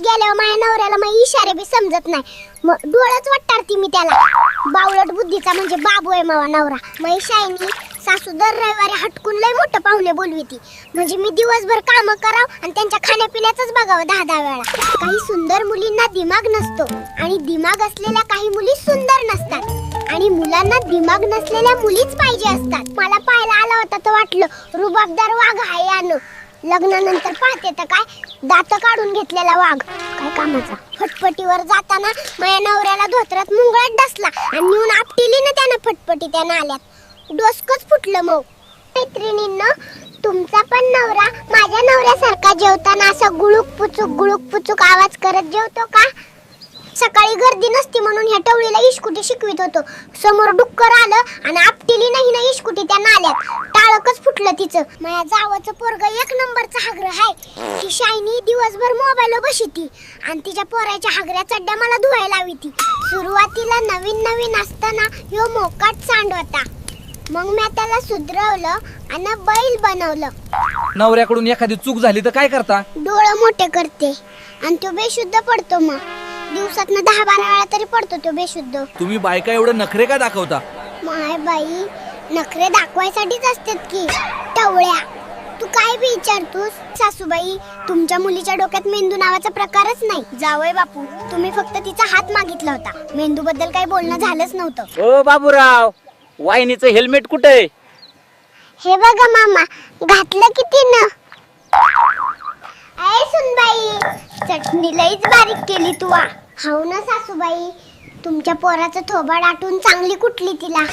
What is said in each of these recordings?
गेल्यावर माझ्या नवऱ्याला मग इशारे बी समजत नाही, मग डोळच वाटतारती मी त्याला. बावळट बुद्धीचा म्हणजे बाबू आहे मावा नवरा. मग शायनी सासू दर रविवारी हटकून लय मोठं पाहुणे बोलविती, म्हणजे मी दिवसभर काम कराव आणि त्यांच्या खाण्यापिण्याचंच बघावं 10-10 वेळा. काही सुंदर मुलींना दिमाग नसतो आणि दिमाग असलेल्या काही मुली सुंदर नसतात आणि मुलांना दिमाग नसलेल्या मुलीच पाहिजे असतात. मला पाहायला आला होता तर वाटलं रुबाबदार वाघ आहे यानं. लग्नानंतर पाहते तर काय दात काढून घेतलेला वाघ काय कामाचा. फटफटीवर जाताना माझ्या नवऱ्याला धोत्रात मुंगळात डसला आणि नेऊन आपटिली ना त्यानं फटफटी त्यानं आल्यात. डोसकच फुटलं. मग मैत्रिणींनो, तुमचा पण नवरा माझ्या नवऱ्यासारखा जेवताना असं गुळूक पुचूक आवाज करत जेवतो का? सकाळी गर्दी नसती म्हणून ह्या टवळीला इस्कुटी शिकवित होतो. समोर डुक्कर आलं आणि आपटिली नाही ना इस्कुटी त्या नाल्यात. टाळकच फुटलं तिचं. माझ्या जावाचं पोरग एक नंबरचा हागरं हाय. ती शायनी दिवसभर मोबाईल बशिती आणि तिच्या पोराच्या हागऱ्या चड्ड्या मला धुवायला लाविती. सुरुवातीला नवीन असताना ह्यो मोकाट सांड होता, मग मी त्याला सुधरवलं आणि बैल बनवलं. नवऱ्याकडून एखादी चूक झाली तर काय करता? डोळे मोठे करते आणि तो बेशुद्ध पडतो. मग दिवसातनं 10-12 वेळा तरी पडतो तो बेशुद्ध. तुम्ही बायका एवढं नखरे का दाखवता? माय बाई, नखरे दाखवायसाठीच असतात की टवळ्या. तू काय बी विचारतोस? सासूबाई, तुमच्या मुलीच्या डोक्यात मेंदू नावाचा प्रकारच नाही. जावई बापू, तुम्ही फक्त तिचा हात मागितला होता, मेंदू बद्दल काही बोलणं झालंच नव्हतं. ओ बाबूराव, वाहिनीचं हेल्मेट कुठे आहे? हे बघा मामा, घातलं किती न. अय सुनबाई, चटणी लईच बारीक केली तू. हाव ना सासूबाई, तुमच्या पोराचं थोबाड आटून चांगली कुठली तिला.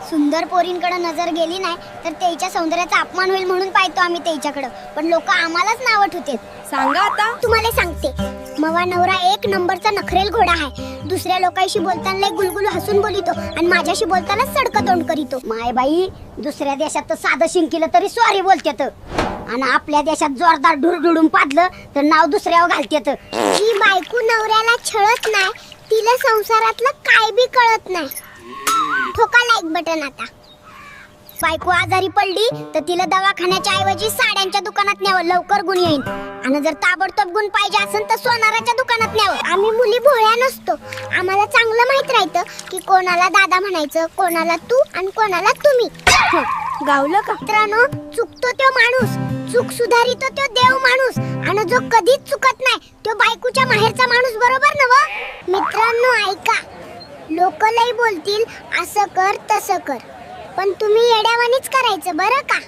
सुंदर पोरींकडे नजर गेली नाही तर त्याच्या सौंदर्याचा अपमान होईल म्हणून पाहतो आम्ही त्याच्याकडे, पण लोक आम्हालाच नाव ठेवतात. सांगा आता. तुम्हाला सांगते, मवा नवरा एक नंबरचा नखरेल घोडा आहे. दुसऱ्या लोकांशी बोलताना लय गुलगुल हसून बोलितो आणि माझ्याशी बोलताना सडकं तोंड करीतो. माय बाई, दुसऱ्या देशात तर साधं शिंकिलं तरी सॉरी बोलतात आणि आपल्या देशात जोरदार ढुरढुडून पाडलं तर नाव दुसऱ्यावर घालतात. जी बायको नवऱ्याला छळत नाही तिला संसारातलं काय बी कळत नाही. ठोका लाईक बटन आता. बायको आजारी पडली तर तिला दवाखान्याच्या ऐवजी साड्यांच्या दुकानात न्यावं, लवकर गुण येईल. आणि जर ताबडतोब गुण पाहिजे असेल तर सोनाराच्या दुकानात न्यावं. आम्ही मुली भोळ्या नसतो. आम्हाला चांगलं माहित राहतं की कोणाला दादा म्हणायचं, कोणाला तू आणि कोणाला तुम्ही. गावलं का मित्रांनो? चुकतो तो माणूस, चूक सुधारितो तो देव माणूस आणि जो कधीच चुकत नाही तो बायकोच्या माहेरचा माणूस. बरोबर ना व मित्रांनो? ऐका, लोक लई बोलतील असं कर तसं कर, पण तुम्ही येड्यावानीच करायचं बरं का.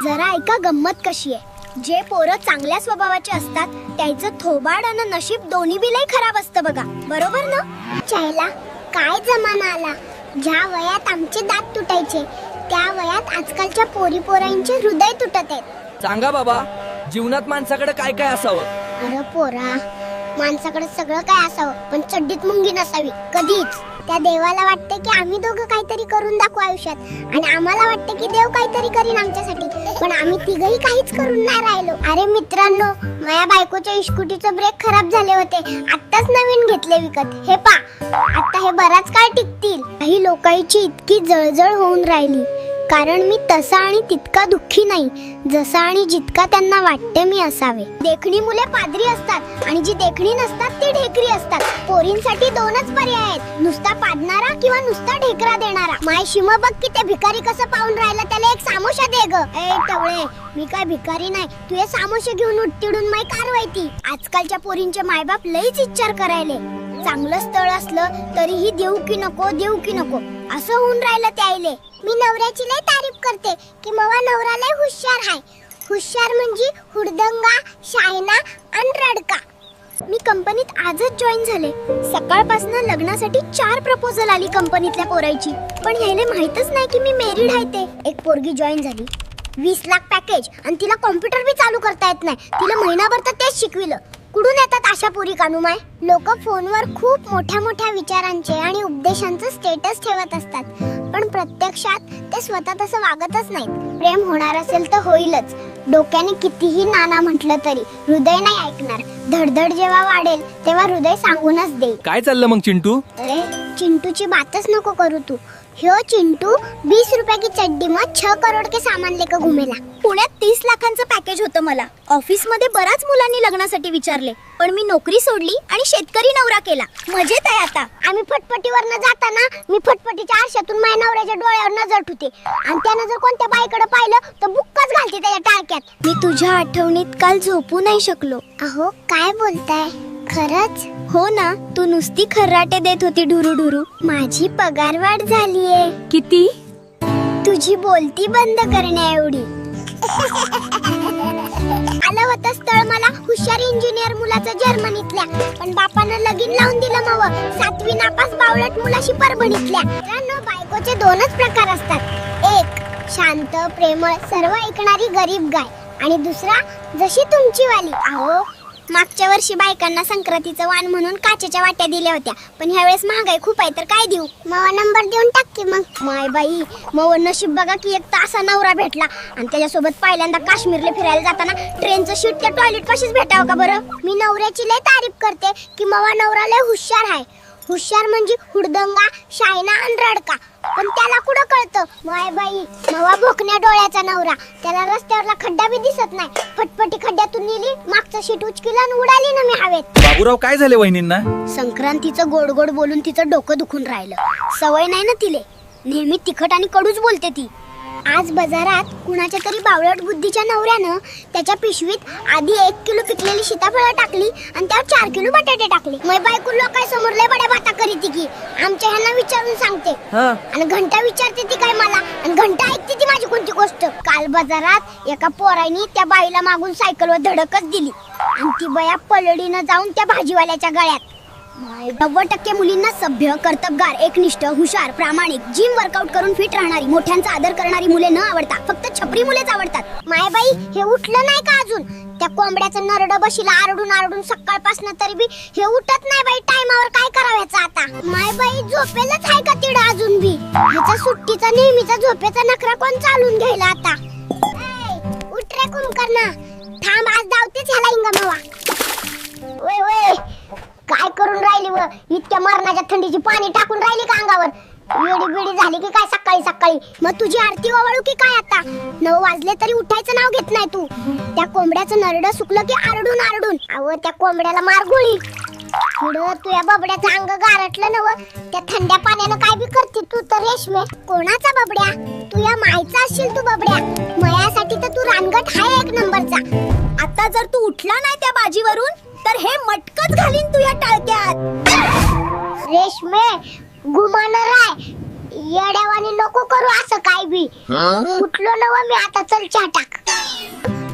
जरा ऐका गंमत कशी आहे. जे पोरं चांगल्या स्वभावाचे असतात त्याचं थोबाड आणि नशीब दोन्ही बी लई खराब असतं बघा. बरोबर ना? चायला काय जमाना आला. ज्या वयात आमचे दात तुटायचे त्या वयात आजकालच्या पोरी पोरांचे हृदय तुटत आहेत. सांगा बाबा, जीवनात माणसाकडे काय काय असावं? अरे पोरा, माणसाकडे सगळं काय असावं पण चड्डीत मुंगी नसावी कधीच. त्या देवाला वाटते की आम्ही दोघं काहीतरी करून दाखवू आयुष्यात आणि आम्हाला वाटते की देव काहीतरी करीन आमच्यासाठी, पण आम्ही तिघही काहीच करून नाही राहिलो. अरे मित्रांनो, माझ्या बायकोच्या इस्कुटीचे ब्रेक खराब झाले होते, आत्ताच नवीन घेतले विकत. हे पा, आता हे बराच काळ टिकतील. काही लोकांची इतकी जळजळ होऊन राहिली कारण मी तसा आणि तितका दुःखी नाही जसा आणि जितका त्यांना वाटते मी असावे. देखणी मुले पादरी असतात आणि जी देखणी नसतात ती ढेकरी असतात. पोरींसाठी दोनच पर्याय आहेत, नुसता पाडणारा किंवा नुसता ढेकरा देणारा. माय शिम बघ की ते भिकारी कसं पाहून राहिला, त्याला एक सामोशा दे ग. ए टवळे, मी काय भिकारी नाही, तू हे सामोशे घेऊन उठतिडून माय कारवाईती. आजकालच्या पोरींचे मायबाप लईच विचार करायले. चांगलं स्थळ असलं तरीही देऊ की नको असं होऊन राहिलं त्याईले. मी नवऱ्याची लय तारीफ करते की मवा नवरा लय हुशार आहे. हुशार म्हणजे हुडदंगा, शायना आणि रडका. मी कंपनीत आजच जॉईन झाले. सकाळपासून लग्नासाठी 4 प्रपोजल आली कंपनीतल्या पोरायची, पण यायले माहितच नाही की मी मेरिड आहे ते. एक पोरगी जॉईन झाली, 20 लाख पॅकेज आणि तिला कॉम्प्युटर बी चालू करता येत नाही. तिला महिनाभर तर तेच शिकविलं. कुठून येतात अशा पोरी कानू माय? लोक फोनवर खूप मोठ्या विचारांचे आणि उपदेशांचं स्टेटस ठेवत असतात, पण प्रत्यक्षात ते स्वतः तसं वागतच नाहीत. प्रेम होणार असेल तर होईलच. डोक्याने कितीही नाना म्हटलं तरी हृदय नाही ऐकणार. धडधड जेव्हा वाढेल तेव्हा हृदय सांगूनच देईल. काय चाललं मग चिंटू? अरे चिंटूची बातच नको करू तू. ह्यो चिंटू 20 रुपये की चड्डी में 6 करोड़ के सामान लेकर घुमेला. पुण्यात 30 लाखांचं पॅकेज होतं मला. ऑफिस मध्ये बराच मुलांनी लग्नासाठी विचारले, पण मी नोकरी सोडली आणि शेतकरी नवरा केला. मजेत आहे आता. आम्ही फटफटीवरनं जाताना मी फटफटीच्या आरशातून माझ्या नवऱ्याच्या डोळ्यावर नजर ठेवते आणि त्यानं जर कोणत्या बाईकडे पाहिलं तर बुक्काच घालते त्याच्या टाळक्यात. मी तुझ्या आठवणीत काल झोपू नाही शकलो. अहो काय बोलताय? खरंच? हो ना, तू नुसती खर्राटे देत होती ढुरू ढुरू. माझी पगारवाढ झालीये. किती? तुझी बोलती बंद करण्या एवढी. आलं होतं स्थळ मला हुशार इंजिनियर मुलाचं जर्मनीतल्या, पण बापानं लगीन लावून दिलं मव 7वी नापास बावळट मुलाशी परभणीतल्या. मित्रांनो, बायकोचे 2च प्रकार असतात. एक शांत प्रेमळ सर्व ऐकणारी गरीब गाय आणि दुसरा जशी तुमची वाली. अहो मागच्या वर्षी बायकांना संक्रांतीचं वाण म्हणून काचेच्या वाट्या दिल्या होत्या, पण ह्यावेळेस महागाई खूप आहे तर काय देऊ? मवा नंबर देऊन टाक की मग. माय बाई, मव नशीब बघा की एक तासा नवरा भेटला आणि त्याच्यासोबत पहिल्यांदा काश्मीरला फिरायला जाताना ट्रेनचं शीट त्या टॉयलेट पाशीच भेटावं का बरं? मी नवऱ्याची लय तारीफ करते की मवा नवरा लय हुशार आहे. हुशार म्हणजे हुडदंगा, शायना आणि रडका. पण त्याला कुठं कळतं? माय बाई, मवा भोकण्या डोळ्याचा नवरा. त्याला रस्त्यावरला खड्डा बी दिसत नाही. फटफटी खड्ड्यातून नेली, मागचं शीट उचकीला आणि उडाली ना मी हवेत. बाबूराव काय झाले वहिनींना? संक्रांतीचं गोड गोड बोलून तिचं डोकं दुखून राहिलं. सवय नाही ना तिले, नेहमी तिखट आणि कडूच बोलते ती. आज बाजारात कुणाच्या तरी बावळट बुद्धीच्या नवऱ्यानं त्याच्या पिशवीत आधी 1 किलो पिकलेली सीताफळं टाकली आणि त्यावर 4 किलो बटाटे टाकले. मै बायको लोकांसमोर लय बड्या बाता करीती की आमच्या ह्यांना विचारून सांगते आणि घंटा विचारते ती काय मला आणि घंटा ऐकते ती माझी कोणती गोष्ट. काल बाजारात एका पोराने त्या बाईला मागून सायकलवर धडकच दिली आणि ती बया पलडीनं जाऊन त्या भाजीवाल्याच्या गळ्यात. 90% मुलींना सभ्य, कर्तबगार, एकनिष्ठ, हुशार, प्रामाणिक, जिम वर्कआउट करून फिट राहणारी, मोठ्यांचा आदर करणारी मुले न आवडता फक्त छपरी मुलेच आवडतात. मायबाई, हे उठलं नाही का अजून? त्या कोंबड्याचं नरड बशीला आरडून आरडून सकाळपासून तरी बी हे उठत नाही बाई. टाइमावर काय करायचं आता? मायबाई झोपेलच आहे का तिड अजून बी? ह्याचा सुट्टीचा नेहमीचा झोपेचा नखरा कोण चालून घ्यायला आता? उठ रे कुंभकर्णा, थांब आज धावतेच ह्याला इंगमावा. ओय ओय, काय करून राहिली व? इतक्या मरणाच्या थंडीची पाणी टाकून राहिली का अंगावर? वेडी बिडी झाली की काय सकाळी सकाळी? मग तुझी आरती ओवाळू की काय आता? 9 वाजले तरी उठायचं नाव घेत नाही तू. त्या कोंबड्याचं नरडं सुकलं की आरडून आरडून. अहो त्या कोंबड्याला मार गोळी. पुढं तुझ्या बबड्याचं अंग गारटलं नव. त्या थंड्या पाण्यानं काय बी करते तू तर रेशमे. कोणाचा बबड्या? तुझ्या मायचा असशील तू बबड्या. मयासाठी तर तू रानगट हाय एक नंबरचा. आता जर तू उठला नाही त्या बाजीवरून तर हे मटकच घालीन तुझ्या टाळक्यात. रेशमे घुमाणार आहे. येड्यावानी नको करू असं काय बी. उठलो नव मी आता, चल चहा टाक.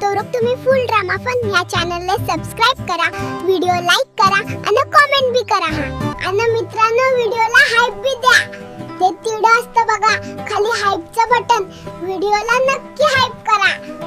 तर तुम्ही फुल ड्रामा फन या चॅनलला सबस्क्राइब करा, व्हिडिओ लाईक करा आणि कमेंट बी करा. आणि मित्रांनो, व्हिडिओला हाईप बी द्या. ते तिड असतं बघा खाली हाईपचं बटन, व्हिडिओला नक्की हाईप करा.